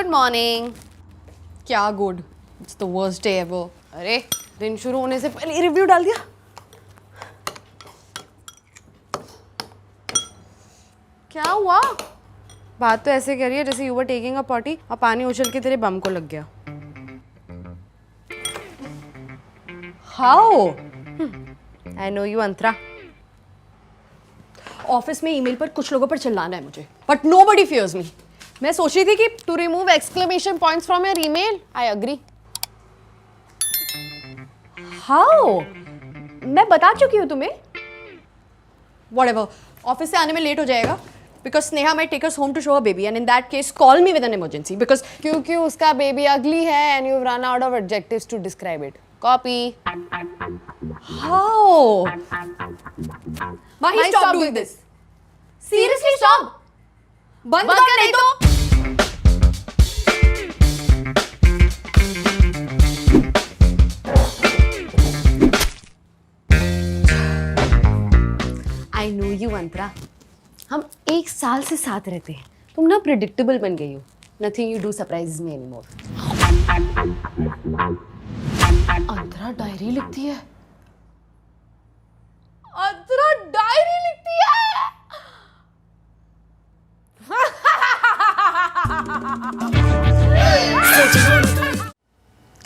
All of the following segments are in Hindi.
Good morning. क्या good, it's the worst day ever. अरे दिन शुरू होने से पहले रिव्यू डाल दिया। क्या हुआ? बात तो ऐसे कह रही है जैसे you were taking a potty और पानी उछल के तेरे बम को लग गया। How? I know you Antara. Office में ईमेल पर कुछ लोगों पर चिल्लाना है मुझे, बट नोबडी फियर्स मी। मैं सोच रही थी कि to remove exclamation points from your email. I agree. How? मैं बता चुकी हूँ तुम्हें। व्हाटएवर, ऑफिस से आने में लेट हो जाएगा because Sneha might take us home to show her baby, and in that case call me with an emergency because क्योंकि उसका baby ugly है and you've run out of adjectives to describe it. Copy. How? Mahi, stop doing this. Seriously, stop. बंद कर नहीं तो। I know you, Antara. हम 1 साल से साथ रहते हैं। तुम ना प्रेडिक्टेबल बन गई हो। Nothing you do surprises me anymore. Antara diary लिखती है। अंतरा डायरी लिखती है।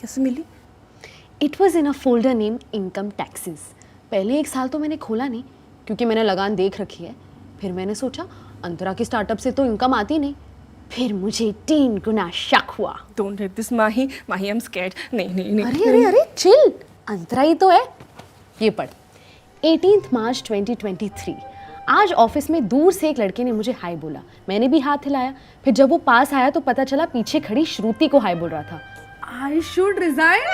कैसे मिली? It was in a folder named Income Taxes. पहले 1 साल तो मैंने खोला नहीं क्योंकि मैंने लगान देख रखी है। फिर मैंने सोचा अंतरा की स्टार्टअप से तो इनकम आती नहीं। फिर मुझे 3 गुना शक हुआ। Don't hit this, Mahi. Mahi, I'm scared. नहीं। अरे चिल, अंतरा ही तो है। ये पढ़। 18 मार्च 2023। आज ऑफिस में दूर से एक लड़के ने मुझे हाय बोला। मैंने भी हाथ हिलाया। फिर जब वो पास आया तो पता चला पीछे खड़ी श्रुति को हाय बोल रहा था। I should resign.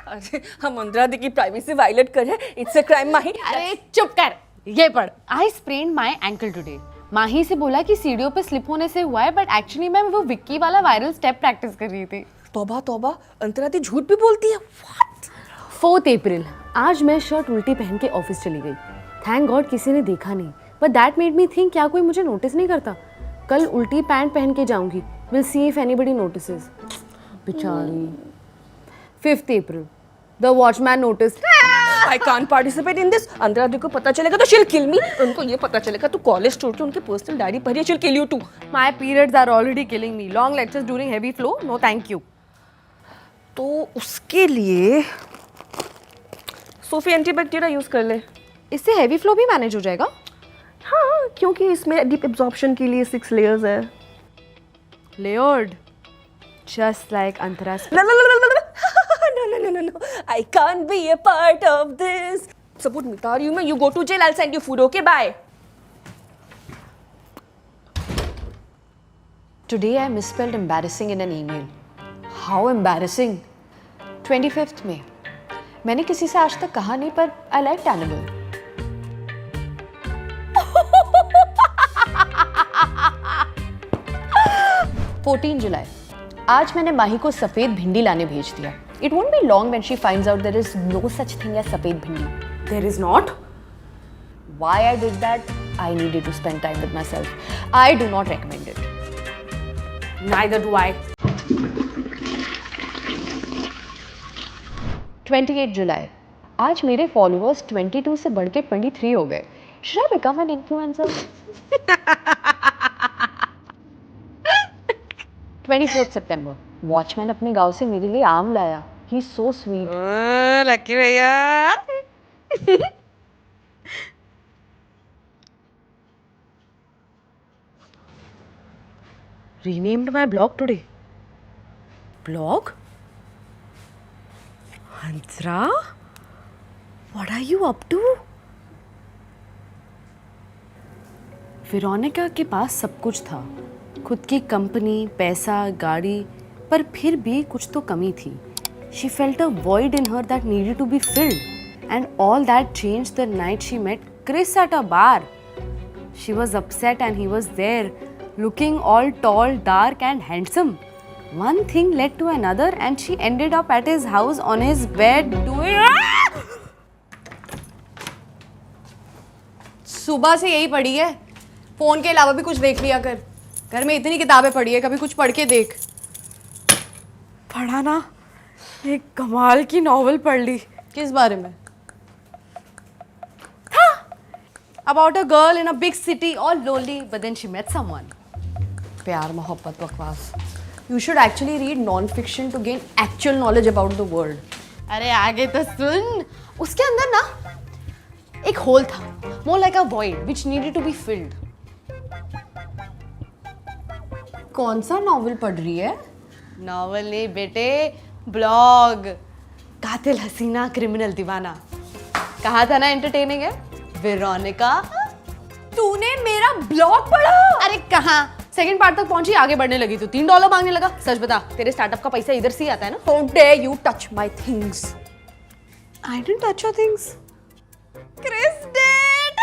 अरे हम अंतरा दी की प्राइवेसी वायलेट कर रहे हैं। It's a crime, Mahi. अरे चुप कर। ये पढ़। I sprained my ankle today. माही से बोला कि सीढ़ियों पे स्लिप होने से हुआ है, बट एक्चुअली मैं वो विक्की वाला वायरल स्टेप प्रैक्टिस कर रही थी। तौबा, अंतरा दी झूठ भी बोलती है। What? 4 अप्रैल। आज मैं शर्ट उल्टी पहन के ऑफिस चली गई। थैंक गॉड किसी ने देखा नहीं, but that made me think क्या कोई मुझे नोटिस नहीं करता। कल उल्टी पैंट पहन के जाऊंगी। Will see if anybody notices. बेचारी। 5 अप्रैल। The watchman noticed. I can't participate in this. Antara di को पता चलेगा तो she'll kill me. उनको ये पता चलेगा तो कॉलेज छोड़ के उनके पर्सनल डायरी पढ़ी है, she'll kill you too. My periods are already killing me. Long lectures during heavy flow? No, thank you. तो उसके लिए सोफी एंटीबैक्टीरिया यूज कर ले। इससे हेवी फ्लो भी मैनेज हो जाएगा? हाँ, क्योंकि इसमें डीप एब्जॉर्प्शन के लिए 6 लेयर्स है। Layered. Just like Antara's. No. I can't be a part of this. सबूत मिटा रही हूँ मैं। You go to jail. I'll send you food. Okay, bye. Today I misspelled embarrassing in an email. How embarrassing. 25th May. मैंने किसी से आज तक कहा नहीं पर I liked animal. 14 जुलाई। आज मैंने माही को सफेद भिंडी लाने भेज दिया। It won't be long when she finds out there is no such thing as सफेद भिंडी. There is not. Why I did that? I needed to spend time with myself. I do not recommend it. Neither do I. 28 जुलाई। आज मेरे फॉलोअर्स 22 से बढ़ के 23 हो गए। Should I become an influencer? 24 September. Watchman अपने गांव से मेरे लिए आम लाया। He's so sweet. लकी भैया। Renamed my blog today. Blog? Antara? What are you up to? Veronica के पास सब कुछ था। खुद की कंपनी, पैसा, गाड़ी, पर फिर भी कुछ तो कमी थी। She felt a void in her that needed to be filled, and all that changed the night she met Chris at a bar. She was upset and he was there, looking all tall, dark and handsome. One thing led to another and she ended up at his house on his bed doing... सुबह से यही पड़ी है। फोन के अलावा भी कुछ देख लिया कर। घर में इतनी किताबें पढ़ी है, कभी कुछ पढ़ के देख। पढ़ा ना, एक कमाल की नॉवल पढ़ ली। किस बारे में? About a girl in a big city, all lonely, but then she met someone. प्यार मोहब्बत बकवास. You should actually read non-fiction to gain actual knowledge about the world. अरे आगे तो सुन. उसके अंदर ना एक होल था, more like a void which needed to be filled. कौन सा नॉवल पढ़ रही है? नॉवल नहीं बेटे, ब्लॉग. कातिल हसीना क्रिमिनल दीवाना. कहा था ना एंटरटेनिंग है? वेरोनिका, तूने मेरा ब्लॉग पढ़ा? अरे कहाँ, सेकंड पार्ट तक पहुंची, आगे बढ़ने लगी तो $3 मांगने लगा. सच बता, तेरे स्टार्टअप का पैसा इधर से ही आता है ना? How dare you touch my things? I didn't touch your things. Chris did.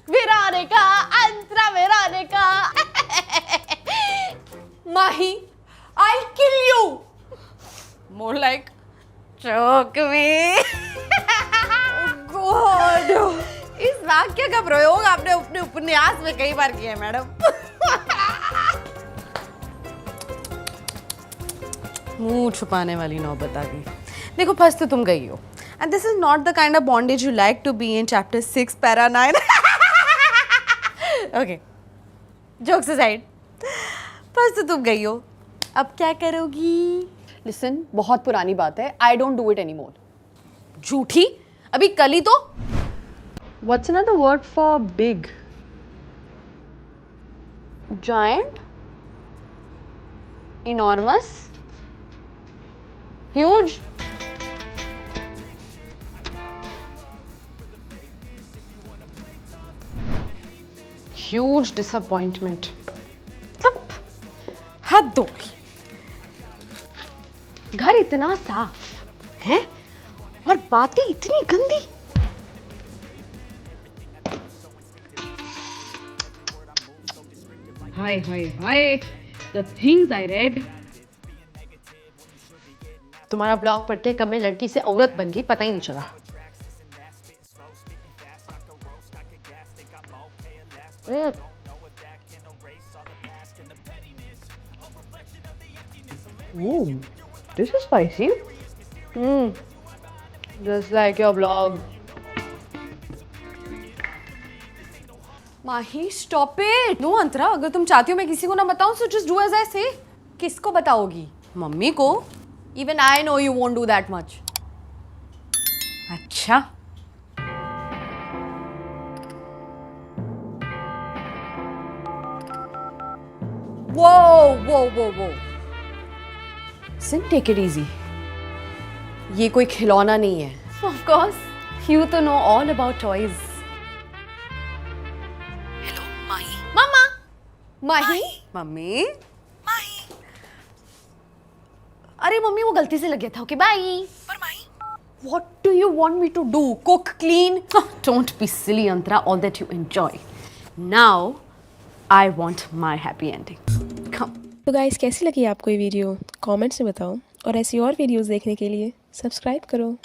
Veronica, Antara Veronica. Mahi, I'll kill you. More like choke me. God. इस वाक्य का प्रयोग आपने अपने उपन्यास में कई बार किया है मैडम. मुंह छुपाने वाली नौबत आ गई. देखो फंस तो तुम गई हो. And this is not the kind of bondage you like to be in chapter 6 para 9. Okay. Jokes aside. फंस तो तुम गई हो. अब क्या करोगी? Listen, बहुत पुरानी बात है. I don't do it anymore. झूठी? अभी कल ही तो. What's another word for big? Giant, enormous, huge. Huge disappointment. सब हद हो गई. घर इतना साफ है और बातें इतनी गंदी. Hi, the things I read. तुम्हारा ब्लॉग पढ़ते कब मैं लड़की से औरत बन गई पता ही नहीं चला. Ooh, this is spicy. Just like your blog. Mahi, stop it. No Antara, अगर तुम चाहती हो मैं किसी को ना बताऊं so just do as I say. किसको बताओगी? मम्मी को. Even I know you won't do that much. अच्छा. Whoa. Listen, take it easy. ये कोई खिलौना नहीं है. Of course, you to know all about toys. Mama. Mahi. मम्मी. अरे मम्मी वो गलती से लग गया था. Okay bye. What do you want me to do? Cook, clean? Don't be silly, Antara. All that you enjoy. Now, I want my happy ending. Come. तो गाइस कैसी लगी आपको ये वीडियो कमेंट्स में बताओ और ऐसी और वीडियोस देखने के लिए सब्सक्राइब करो.